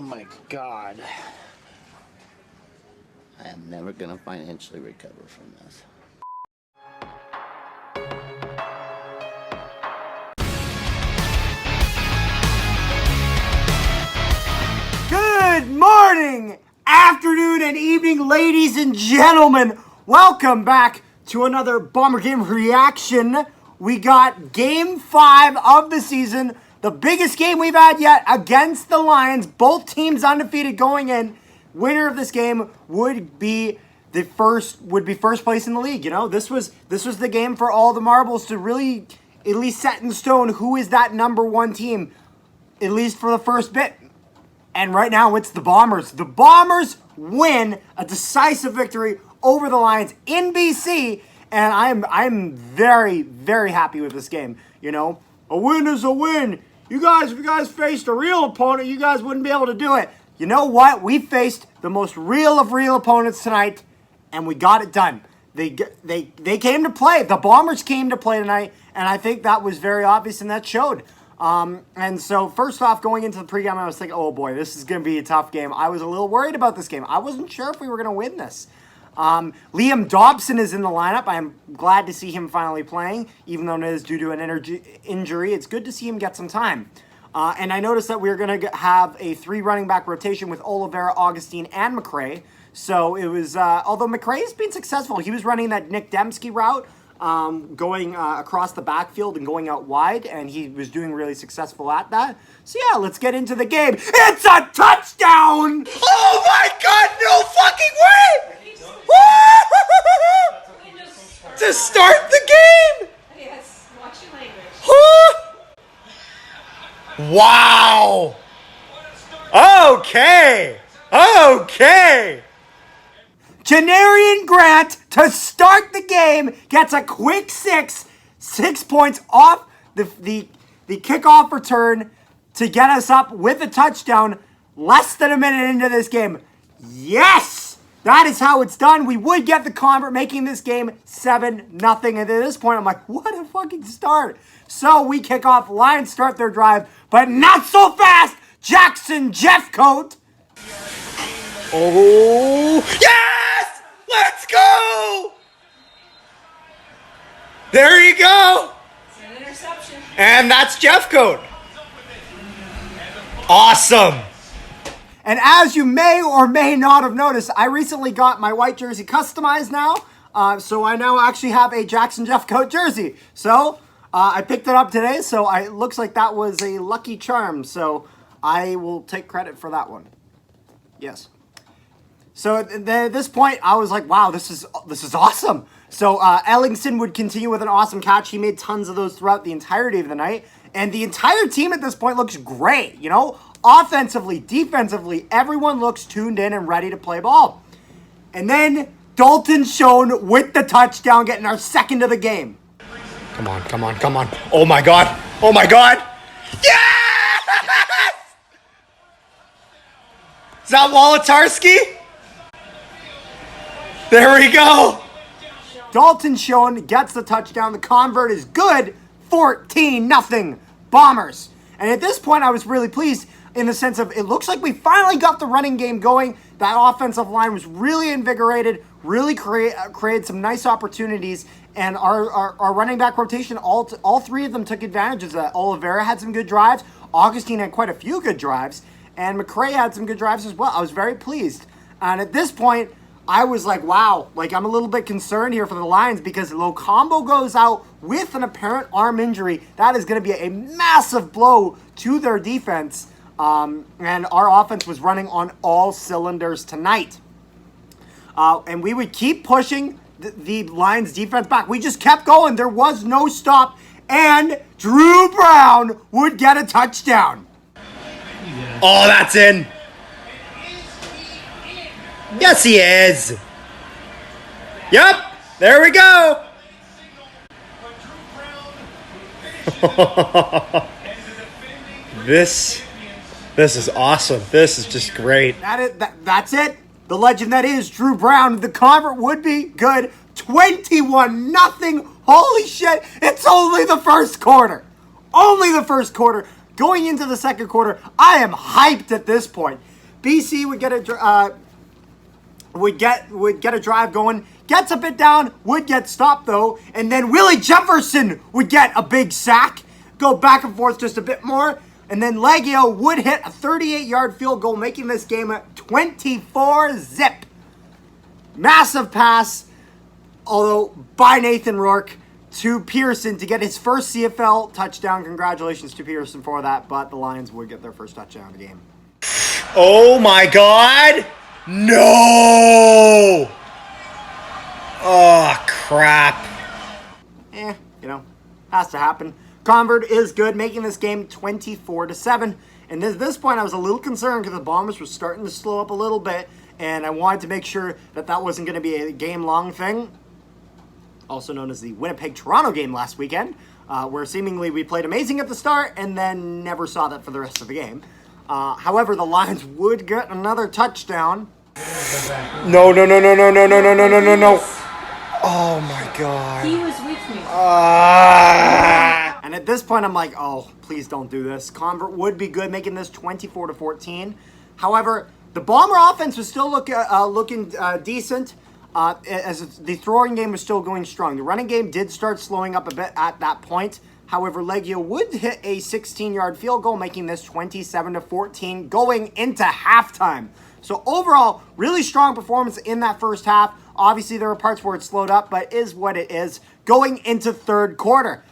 Oh my God. I am never going to financially recover from this. Good morning, afternoon, and evening, ladies and gentlemen. Welcome back to another Bomber Game reaction. We got Game 5 of the season, the biggest game we've had yet against the Lions. Both teams undefeated going in. Winner of this game would be first place in the league. You know, this was the game for all the marbles to really at least set in stone who is that number one team, at least for the first bit. And right now, it's the Bombers. The Bombers win a decisive victory over the Lions in BC, and I'm very, very happy with this game. You know, a win is a win. If you guys faced a real opponent, you guys wouldn't be able to do it. You know what? We faced the most real of real opponents tonight, and we got it done. They came to play. The Bombers came to play tonight, and I think that was very obvious, and that showed. And so first off, going into the pregame, I was thinking, oh boy, this is going to be a tough game. I was a little worried about this game. I wasn't sure if we were going to win this. Liam Dobson is in the lineup. I am glad to see him finally playing, even though it is due to an injury. It's good to see him get some time. And I noticed that we were going to have a 3 running back rotation with Oliveira, Augustine, and McRae. So it was, although McRae has been successful, he was running that Nick Dembski route, going across the backfield and going out wide, and he was doing really successful at that. So yeah, let's get into the game. It's a touchdown! Oh my God, no fucking way! To start the game! Yes, watch your language. Wow! Okay! Janarian Grant to start the game gets a quick 6 points off the kickoff return to get us up with a touchdown less than a minute into this game. Yes! That is how it's done. We would get the convert, making this game 7-0. And at this point, I'm like, what a fucking start. So we kick off. Lions start their drive, but not so fast. Jackson Jeffcoat. Oh, yes! Let's go! There you go. It's an interception. And that's Jeffcoat. Awesome. And as you may or may not have noticed, I recently got my white jersey customized now. So I now actually have a Jackson Jeffcoat jersey. So I picked it up today. So it looks like that was a lucky charm. So I will take credit for that one. Yes. So at this point, I was like, wow, this is awesome. So Ellingson would continue with an awesome catch. He made tons of those throughout the entirety of the night. And the entire team at this point looks great, you know? Offensively, defensively, everyone looks tuned in and ready to play ball. And then Dalton Schoen with the touchdown, getting our second of the game. Come on. Oh my God. Yes! Is that Wolotarski? There we go. Dalton Schoen gets the touchdown. The convert is good. 14-0 Bombers. And at this point, I was really pleased in the sense of it looks like we finally got the running game going. That offensive line was really invigorated, really created some nice opportunities. And our running back rotation, all 3 of them took advantage of that. Oliveira had some good drives. Augustine had quite a few good drives. And McRae had some good drives as well. I was very pleased. And at this point, I was like, wow, like I'm a little bit concerned here for the Lions because Locombo goes out with an apparent arm injury. That is going to be a massive blow to their defense. And our offense was running on all cylinders tonight. And we would keep pushing the Lions defense back. We just kept going. There was no stop. And Drew Brown would get a touchdown. Oh, that's in. Yes, he is. Yep, there we go. This is awesome. This is just great. That's it. The legend that is Drew Brown. The convert would be good. 21-0. Holy shit. It's only the first quarter. going into the second quarter, I am hyped at this point. BC would get a drive going, gets a bit down, would get stopped though, and then Willie Jefferson would get a big sack, go back and forth just a bit more, and then Leggio would hit a 38-yard field goal, making this game 24-zip. Massive pass, although by Nathan Rourke to Pearson to get his first CFL touchdown. Congratulations to Pearson for that, but the Lions would get their first touchdown of the game. Oh my God! No! Oh, crap. Has to happen. Convert is good, making this game 24-7. And at this point, I was a little concerned because the Bombers were starting to slow up a little bit, and I wanted to make sure that wasn't going to be a game-long thing. Also known as the Winnipeg-Toronto game last weekend, where seemingly we played amazing at the start and then never saw that for the rest of the game. However, the Lions would get another touchdown. No. Oh my God. He was with me. And at this point, I'm like, oh, please don't do this. Convert would be good, making this 24-14. However, the Bomber offense was still looking decent. As the throwing game was still going strong. The running game did start slowing up a bit at that point. However, Leggio would hit a 16-yard field goal, making this 27-14 going into halftime. So overall, really strong performance in that first half. Obviously, there were parts where it slowed up, but is what it is. Going into third quarter,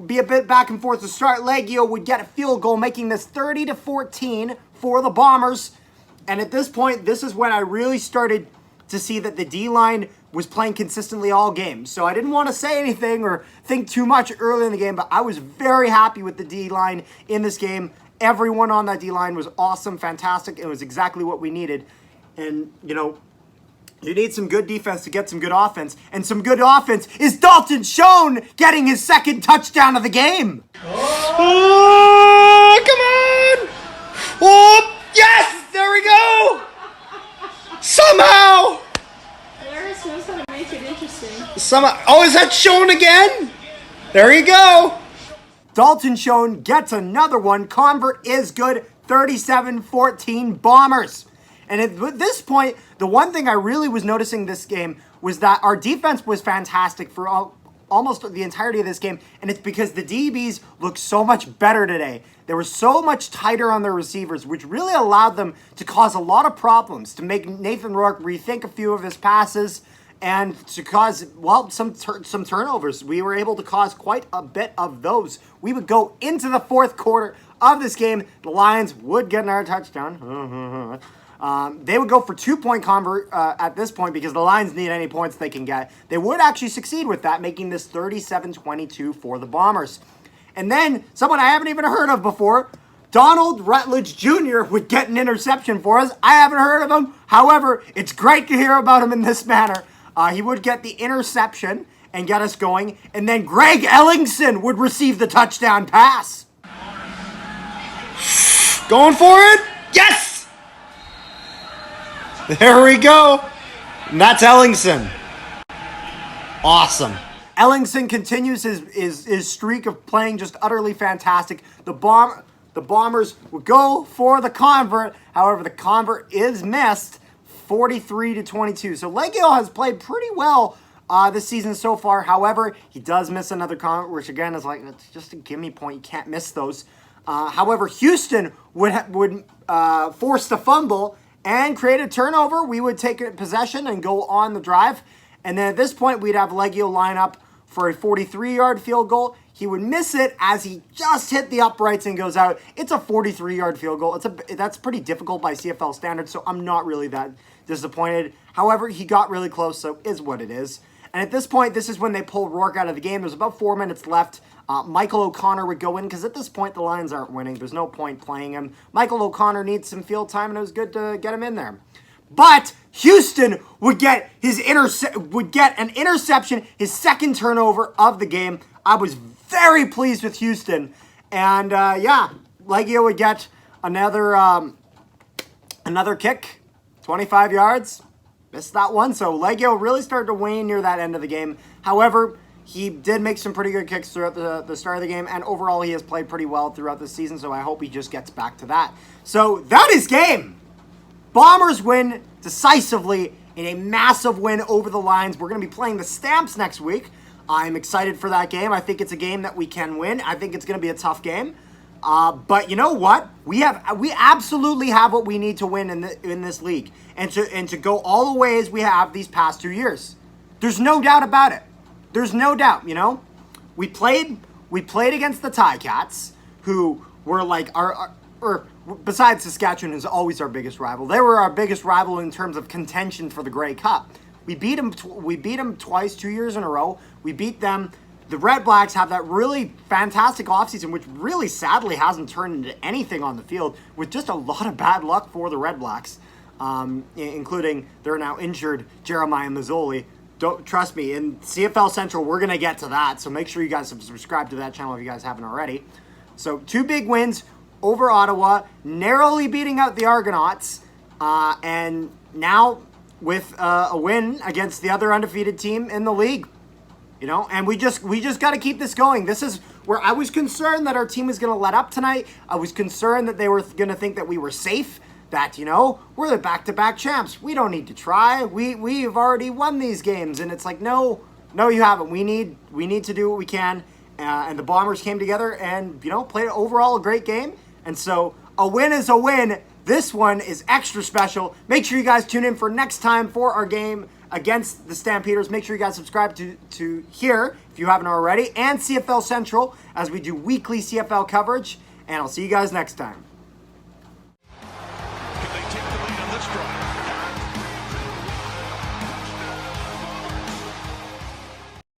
be a bit back and forth to start. Leggio would get a field goal, making this 30-14 for the Bombers. And at this point, this is when I really started to see that the D-line was playing consistently all game. So I didn't want to say anything or think too much early in the game, but I was very happy with the D-line in this game. Everyone on that D-line was awesome, fantastic. It was exactly what we needed. And, you need some good defense to get some good offense. And some good offense is Dalton Schoen getting his second touchdown of the game. Oh, come on! Oh, yes! There we go! Somehow! Harris knows how to make it interesting. Oh, is that Schoen again? There you go! Dalton Schoen gets another one. Convert is good. 37-14 Bombers. And at this point, the one thing I really was noticing this game was that our defense was fantastic for almost the entirety of this game. And it's because the DBs look so much better today. They were so much tighter on their receivers, which really allowed them to cause a lot of problems, to make Nathan Rourke rethink a few of his passes, and to cause, some turnovers. We were able to cause quite a bit of those. We would go into the fourth quarter of this game. The Lions would get another touchdown. They would go for 2-point convert at this point because the Lions need any points they can get. They would actually succeed with that, making this 37-22 for the Bombers. And then, someone I haven't even heard of before, Donald Rutledge Jr. would get an interception for us. I haven't heard of him. However, it's great to hear about him in this manner. He would get the interception and get us going. And then Greg Ellingson would receive the touchdown pass. Going for it? Yes! There we go. And that's Ellingson. Awesome. Ellingson continues his streak of playing just utterly fantastic. The Bombers would go for the convert. However, the convert is missed, 43-22. So Leggio has played pretty well this season so far. However, he does miss another convert, which again is like, it's just a gimme point. You can't miss those. However, Houston would force the fumble and create a turnover. We would take possession and go on the drive. And then at this point, we'd have Leggio line up for a 43-yard field goal. He would miss it as he just hit the uprights and goes out. It's a 43-yard field goal. That's pretty difficult by CFL standards, so I'm not really that disappointed. However, he got really close, so is what it is. And at this point, this is when they pulled Rourke out of the game. There's about 4 minutes left. Michael O'Connor would go in because at this point, the Lions aren't winning. There's no point playing him. Michael O'Connor needs some field time, and it was good to get him in there. But Houston would get an interception, his second turnover of the game. I was very pleased with Houston. And Leggio would get another kick, 25 yards. Missed that one. So Leggio really started to wane near that end of the game. However, he did make some pretty good kicks throughout the start of the game, and overall he has played pretty well throughout the season, so I hope he just gets back to that. So that is game. Bombers win decisively in a massive win over the Lions. We're going to be playing the Stamps next week. I'm excited for that game. I think it's a game that we can win. I think it's going to be a tough game. But you know what? We absolutely have what we need to win in this league, and to go all the way as we have these past 2 years. There's no doubt about it. There's no doubt. You know, we played against the Ticats, who were like or besides Saskatchewan is always our biggest rival. They were our biggest rival in terms of contention for the Grey Cup. We beat them. We beat them twice, 2 years in a row. We beat them. The Redblacks have that really fantastic offseason, which really sadly hasn't turned into anything on the field, with just a lot of bad luck for the Redblacks, including their now injured Jeremiah Mazzoli. Don't trust me, in CFL Central, we're going to get to that, so make sure you guys subscribe to that channel if you guys haven't already. So 2 big wins over Ottawa, narrowly beating out the Argonauts, and now with a win against the other undefeated team in the league. You know, and we just got to keep this going. This is where I was concerned that our team was going to let up tonight. I was concerned that they were going to think that we were safe, that, you know, we're the back-to-back champs. We don't need to try. We've already won these games. And it's like, no, you haven't. We need to do what we can. And the Bombers came together and, you know, played overall a great game. And so a win is a win. This one is extra special. Make sure you guys tune in for next time for our game against the Stampeders. Make sure you guys subscribe to here if you haven't already, and CFL Central, as we do weekly CFL coverage. And I'll see you guys next time.